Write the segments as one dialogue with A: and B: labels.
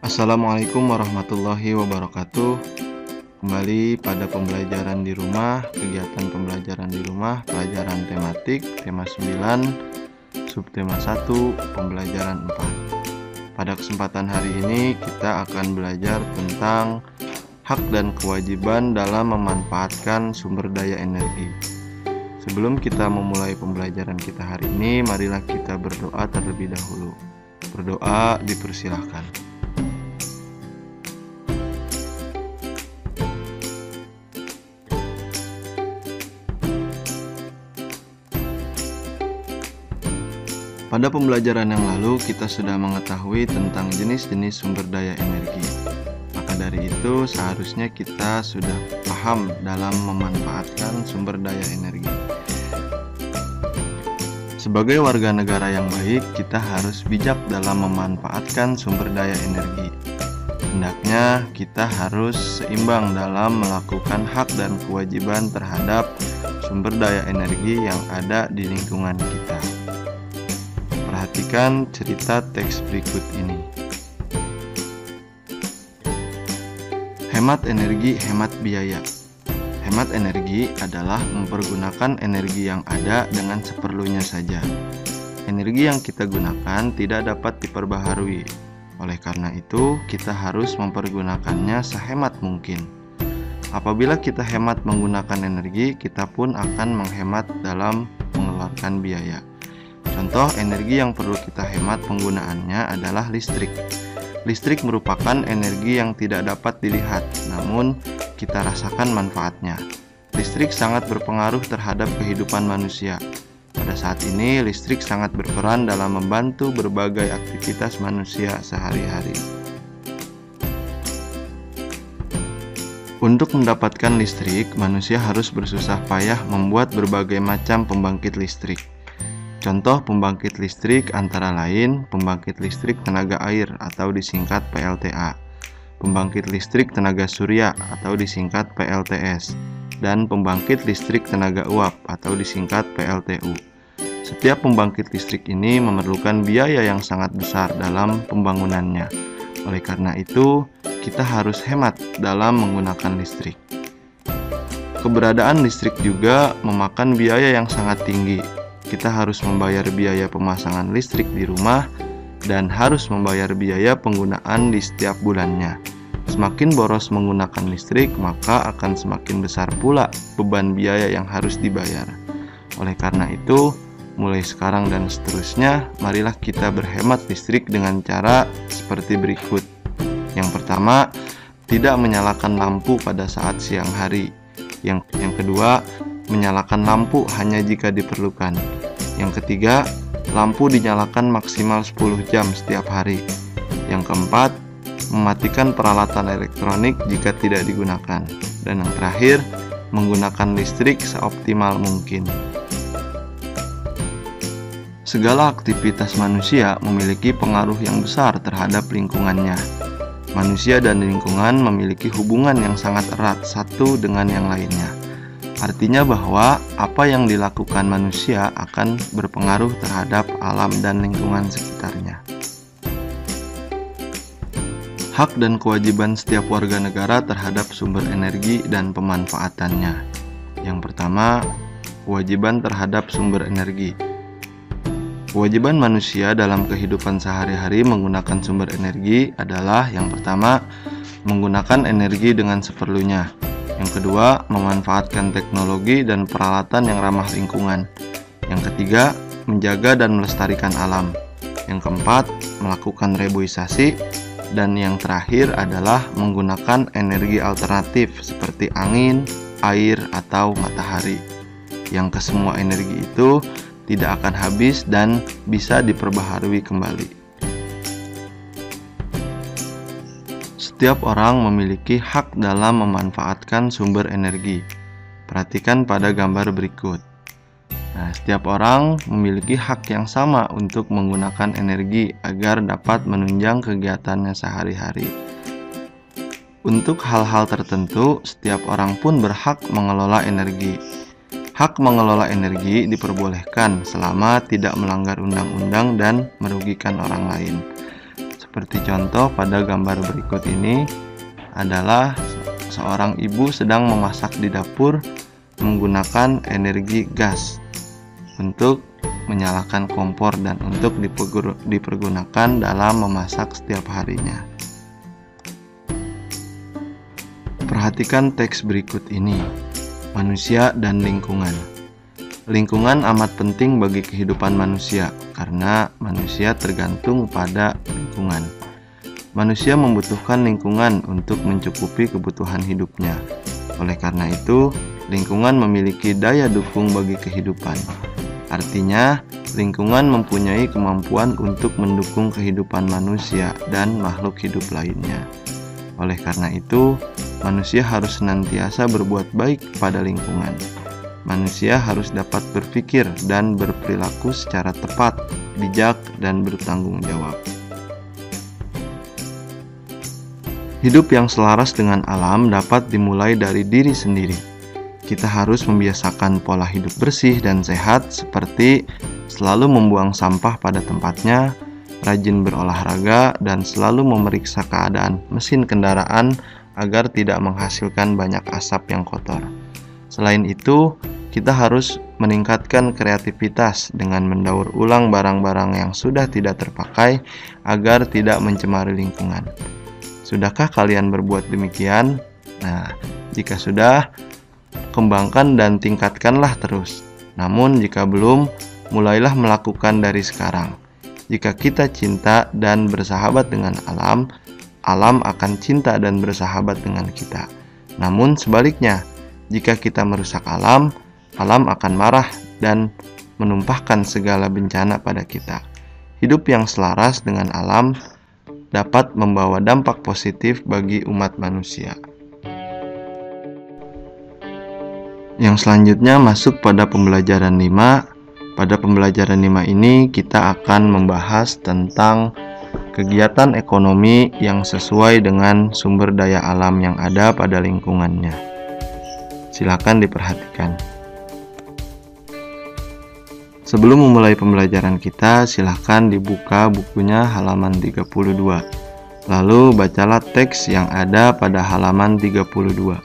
A: Assalamualaikum warahmatullahi wabarakatuh. Kembali pada pembelajaran di rumah, kegiatan pembelajaran di rumah, pelajaran tematik, tema 9, subtema 1, pembelajaran 4. Pada kesempatan hari ini kita akan belajar tentang hak dan kewajiban dalam memanfaatkan sumber daya energi. Sebelum kita memulai pembelajaran kita hari ini, marilah kita berdoa terlebih dahulu. Berdoa dipersilahkan. Pada pembelajaran yang lalu, kita sudah mengetahui tentang jenis-jenis sumber daya energi. Maka dari itu, seharusnya kita sudah paham dalam memanfaatkan sumber daya energi. Sebagai warga negara yang baik, kita harus bijak dalam memanfaatkan sumber daya energi. Hendaknya kita harus seimbang dalam melakukan hak dan kewajiban terhadap sumber daya energi yang ada di lingkungan kita. Perhatikan cerita teks berikut ini. Hemat energi, hemat biaya. Hemat energi adalah mempergunakan energi yang ada dengan seperlunya saja. Energi yang kita gunakan tidak dapat diperbaharui. Oleh karena itu, kita harus mempergunakannya sehemat mungkin. Apabila kita hemat menggunakan energi, kita pun akan menghemat dalam mengeluarkan biaya. Contoh energi yang perlu kita hemat penggunaannya adalah listrik. Listrik merupakan energi yang tidak dapat dilihat, namun kita rasakan manfaatnya. Listrik sangat berpengaruh terhadap kehidupan manusia. Pada saat ini, listrik sangat berperan dalam membantu berbagai aktivitas manusia sehari-hari. Untuk mendapatkan listrik, manusia harus bersusah payah membuat berbagai macam pembangkit listrik. Contoh pembangkit listrik antara lain pembangkit listrik tenaga air atau disingkat PLTA, pembangkit listrik tenaga surya atau disingkat PLTS, dan pembangkit listrik tenaga uap atau disingkat PLTU. Setiap pembangkit listrik ini memerlukan biaya yang sangat besar dalam pembangunannya. Oleh karena itu, kita harus hemat dalam menggunakan listrik. Keberadaan listrik juga memakan biaya yang sangat tinggi. Kita harus membayar biaya pemasangan listrik di rumah dan harus membayar biaya penggunaan di setiap bulannya. Semakin boros menggunakan listrik, maka akan semakin besar pula beban biaya yang harus dibayar. Oleh karena itu, mulai sekarang dan seterusnya, marilah kita berhemat listrik dengan cara seperti berikut. Yang pertama, tidak menyalakan lampu pada saat siang hari. Yang kedua, menyalakan lampu hanya jika diperlukan. Yang ketiga, lampu dinyalakan maksimal 10 jam setiap hari. Yang keempat, mematikan peralatan elektronik jika tidak digunakan. Dan yang terakhir, menggunakan listrik seoptimal mungkin. Segala aktivitas manusia memiliki pengaruh yang besar terhadap lingkungannya. Manusia dan lingkungan memiliki hubungan yang sangat erat satu dengan yang lainnya. Artinya bahwa apa yang dilakukan manusia akan berpengaruh terhadap alam dan lingkungan sekitarnya. Hak dan kewajiban setiap warga negara terhadap sumber energi dan pemanfaatannya. Yang pertama, kewajiban terhadap sumber energi. Kewajiban manusia dalam kehidupan sehari-hari menggunakan sumber energi adalah yang pertama, menggunakan energi dengan seperlunya. Yang kedua, memanfaatkan teknologi dan peralatan yang ramah lingkungan. Yang ketiga, menjaga dan melestarikan alam. Yang keempat, melakukan reboisasi. Dan yang terakhir adalah menggunakan energi alternatif seperti angin, air, atau matahari. Yang kesemua energi itu tidak akan habis dan bisa diperbaharui kembali. Setiap orang memiliki hak dalam memanfaatkan sumber energi. Perhatikan pada gambar berikut. Nah, setiap orang memiliki hak yang sama untuk menggunakan energi agar dapat menunjang kegiatannya sehari-hari. Untuk hal-hal tertentu, setiap orang pun berhak mengelola energi. Hak mengelola energi diperbolehkan selama tidak melanggar undang-undang dan merugikan orang lain. Seperti contoh pada gambar berikut ini adalah seorang ibu sedang memasak di dapur menggunakan energi gas untuk menyalakan kompor dan untuk dipergunakan dalam memasak setiap harinya. Perhatikan teks berikut ini. Manusia dan lingkungan. Lingkungan amat penting bagi kehidupan manusia karena manusia tergantung pada lingkungan. Manusia membutuhkan lingkungan untuk mencukupi kebutuhan hidupnya. Oleh karena itu, lingkungan memiliki daya dukung bagi kehidupan. Artinya, lingkungan mempunyai kemampuan untuk mendukung kehidupan manusia dan makhluk hidup lainnya. Oleh karena itu, manusia harus senantiasa berbuat baik kepada lingkungan. Manusia harus dapat berpikir dan berperilaku secara tepat, bijak, dan bertanggung jawab. Hidup yang selaras dengan alam dapat dimulai dari diri sendiri. Kita harus membiasakan pola hidup bersih dan sehat seperti selalu membuang sampah pada tempatnya, rajin berolahraga, dan selalu memeriksa keadaan mesin kendaraan agar tidak menghasilkan banyak asap yang kotor. Selain itu, kita harus meningkatkan kreativitas dengan mendaur ulang barang-barang yang sudah tidak terpakai agar tidak mencemari lingkungan. Sudahkah kalian berbuat demikian? Nah, jika sudah, kembangkan dan tingkatkanlah terus. Namun jika belum, mulailah melakukan dari sekarang. Jika kita cinta dan bersahabat dengan alam, alam akan cinta dan bersahabat dengan kita. Namun sebaliknya, jika kita merusak alam, alam akan marah dan menumpahkan segala bencana pada kita. Hidup yang selaras dengan alam dapat membawa dampak positif bagi umat manusia. Yang selanjutnya masuk pada pembelajaran 5. Pada pembelajaran 5 ini kita akan membahas tentang kegiatan ekonomi yang sesuai dengan sumber daya alam yang ada pada lingkungannya. Silakan diperhatikan. Sebelum memulai pembelajaran kita, silakan dibuka bukunya halaman 32. Lalu bacalah teks yang ada pada halaman 32.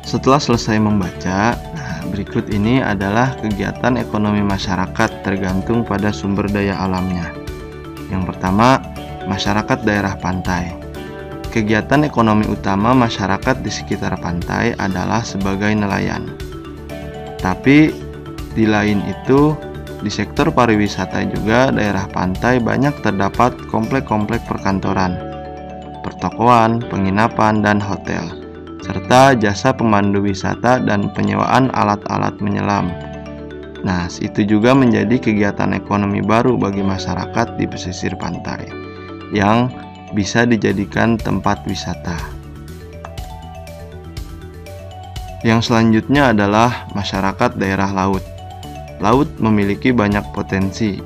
A: Setelah selesai membaca, berikut ini adalah kegiatan ekonomi masyarakat tergantung pada sumber daya alamnya. Yang pertama, masyarakat daerah pantai. Kegiatan ekonomi utama masyarakat di sekitar pantai adalah sebagai nelayan. Tapi di lain itu, di sektor pariwisata juga daerah pantai banyak terdapat komplek-komplek perkantoran, pertokoan, penginapan, dan hotel, serta jasa pemandu wisata dan penyewaan alat-alat menyelam. Nah, itu juga menjadi kegiatan ekonomi baru bagi masyarakat di pesisir pantai yang bisa dijadikan tempat wisata. Yang selanjutnya adalah masyarakat daerah laut. Laut memiliki banyak potensi.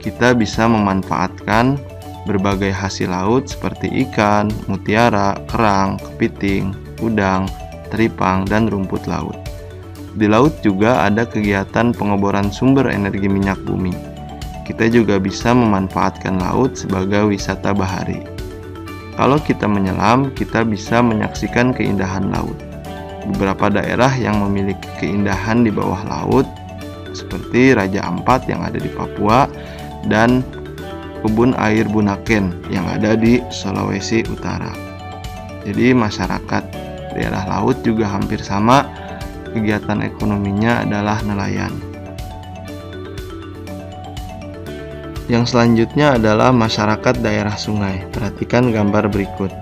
A: Kita bisa memanfaatkan berbagai hasil laut seperti ikan, mutiara, kerang, kepiting, udang, teripang, dan rumput laut. Di laut juga ada kegiatan pengeboran sumber energi minyak bumi. Kita juga bisa memanfaatkan laut sebagai wisata bahari. Kalau kita menyelam, kita bisa menyaksikan keindahan laut. beberapa daerah yang memiliki keindahan di bawah laut seperti Raja Ampat yang ada di Papua dan kebun air Bunaken yang ada di Sulawesi Utara. Jadi masyarakat daerah laut juga hampir sama, kegiatan ekonominya adalah nelayan. Yang selanjutnya adalah masyarakat daerah sungai. Perhatikan gambar berikut.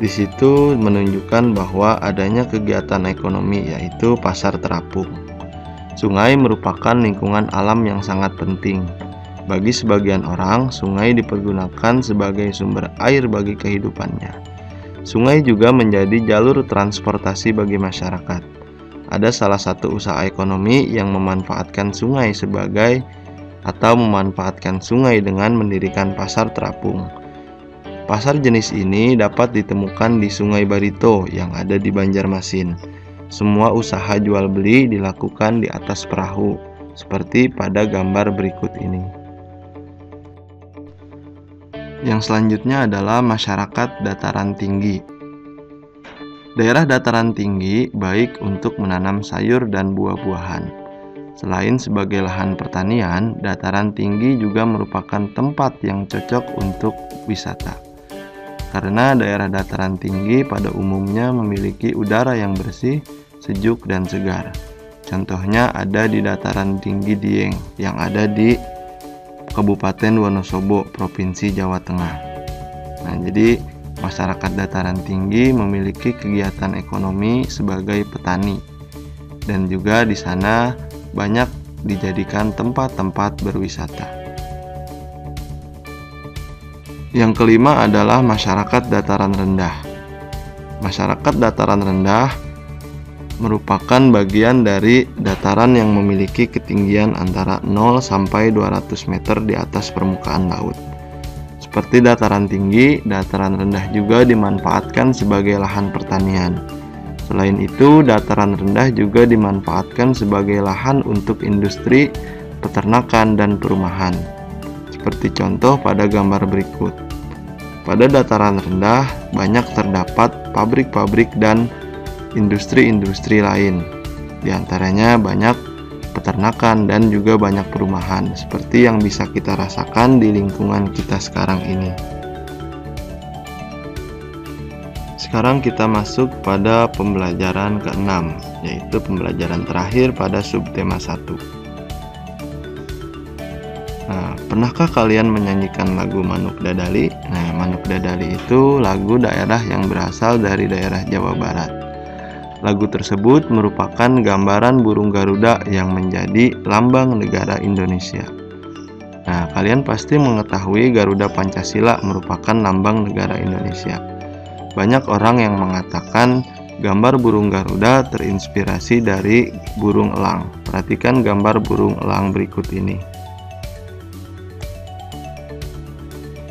A: Di situ menunjukkan bahwa adanya kegiatan ekonomi yaitu pasar terapung. Sungai merupakan lingkungan alam yang sangat penting. Bagi sebagian orang, sungai dipergunakan sebagai sumber air bagi kehidupannya. Sungai juga menjadi jalur transportasi bagi masyarakat. Ada salah satu usaha ekonomi yang memanfaatkan sungai memanfaatkan sungai dengan mendirikan pasar terapung. Pasar jenis ini dapat ditemukan di Sungai Barito yang ada di Banjarmasin. Semua usaha jual beli dilakukan di atas perahu, seperti pada gambar berikut ini. Yang selanjutnya adalah masyarakat dataran tinggi. Daerah dataran tinggi baik untuk menanam sayur dan buah-buahan. Selain sebagai lahan pertanian, dataran tinggi juga merupakan tempat yang cocok untuk wisata. Karena daerah dataran tinggi pada umumnya memiliki udara yang bersih, sejuk, dan segar. Contohnya ada di dataran tinggi Dieng yang ada di Kabupaten Wonosobo, Provinsi Jawa Tengah. Nah, jadi masyarakat dataran tinggi memiliki kegiatan ekonomi sebagai petani, dan juga di sana banyak dijadikan tempat-tempat berwisata. Yang kelima adalah masyarakat dataran rendah. Masyarakat dataran rendah merupakan bagian dari dataran yang memiliki ketinggian antara 0 sampai 200 meter di atas permukaan laut. Seperti dataran tinggi, dataran rendah juga dimanfaatkan sebagai lahan pertanian. Selain itu, dataran rendah juga dimanfaatkan sebagai lahan untuk industri, peternakan, dan perumahan. Seperti contoh pada gambar berikut. Pada dataran rendah, banyak terdapat pabrik-pabrik dan industri-industri lain. Di antaranya banyak peternakan dan juga banyak perumahan, seperti yang bisa kita rasakan di lingkungan kita sekarang ini. Sekarang kita masuk pada pembelajaran ke-6, yaitu pembelajaran terakhir pada subtema 1. Nah, pernahkah kalian menyanyikan lagu Manuk Dadali? Nah, Manuk Dadali itu lagu daerah yang berasal dari daerah Jawa Barat. Lagu tersebut merupakan gambaran burung Garuda yang menjadi lambang negara Indonesia. Nah, kalian pasti mengetahui Garuda Pancasila merupakan lambang negara Indonesia. Banyak orang yang mengatakan gambar burung Garuda terinspirasi dari burung elang. Perhatikan gambar burung elang berikut ini.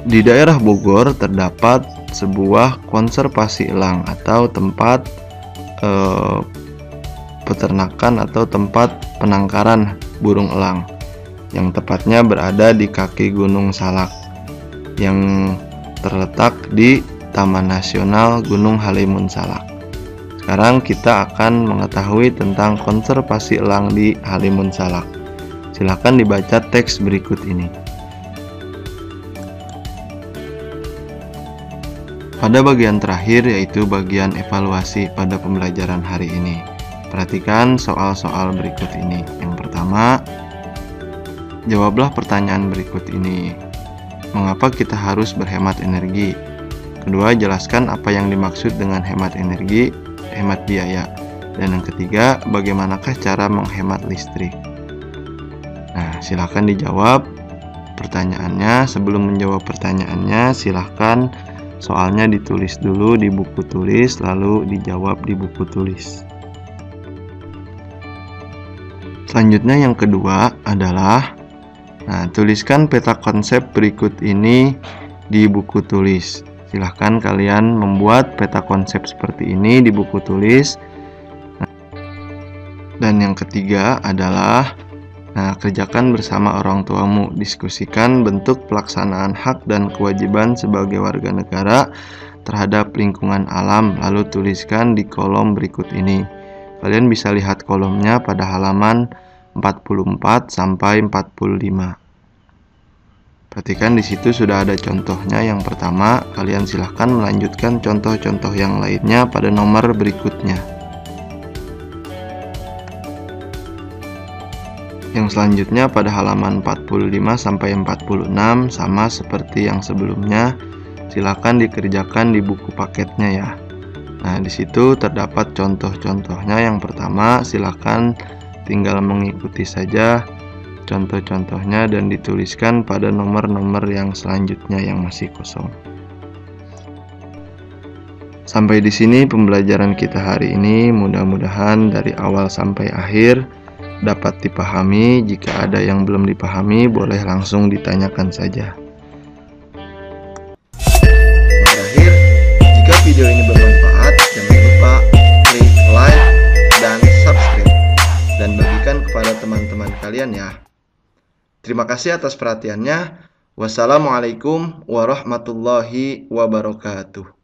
A: Di daerah Bogor terdapat sebuah konservasi elang atau tempat peternakan atau tempat penangkaran burung elang yang tepatnya berada di kaki Gunung Salak yang terletak di Taman Nasional Gunung Halimun Salak. Sekarang kita akan mengetahui tentang konservasi elang di Halimun Salak. Silakan dibaca teks berikut ini. Pada bagian terakhir yaitu bagian evaluasi pada pembelajaran hari ini. Perhatikan soal-soal berikut ini. Yang pertama, jawablah pertanyaan berikut ini. Mengapa kita harus berhemat energi? Kedua, jelaskan apa yang dimaksud dengan hemat energi, hemat biaya. Dan yang ketiga, bagaimanakah cara menghemat listrik? Nah, silakan dijawab pertanyaannya. Sebelum menjawab pertanyaannya, silakan soalnya ditulis dulu di buku tulis, lalu dijawab di buku tulis. Selanjutnya yang kedua adalah, tuliskan peta konsep berikut ini di buku tulis. Silahkan kalian membuat peta konsep seperti ini di buku tulis. Dan yang ketiga adalah, kerjakan bersama orang tuamu. Diskusikan bentuk pelaksanaan hak dan kewajiban sebagai warga negara terhadap lingkungan alam, lalu tuliskan di kolom berikut ini. Kalian bisa lihat kolomnya pada halaman 44 sampai 45. Perhatikan di situ sudah ada contohnya. Yang pertama, kalian silahkan melanjutkan contoh-contoh yang lainnya pada nomor berikutnya. Yang selanjutnya pada halaman 45 sampai 46 sama seperti yang sebelumnya. Silahkan dikerjakan di buku paketnya ya. Nah, di situ terdapat contoh-contohnya. Yang pertama, silahkan tinggal mengikuti saja contoh-contohnya dan dituliskan pada nomor-nomor yang selanjutnya yang masih kosong. Sampai di sini pembelajaran kita hari ini. Mudah-mudahan dari awal sampai akhir dapat dipahami. Jika ada yang belum dipahami, boleh langsung ditanyakan saja. Terakhir, jika video ini bermanfaat, jangan lupa klik like dan subscribe dan bagikan kepada teman-teman kalian ya. Terima kasih atas perhatiannya. Wassalamualaikum warahmatullahi wabarakatuh.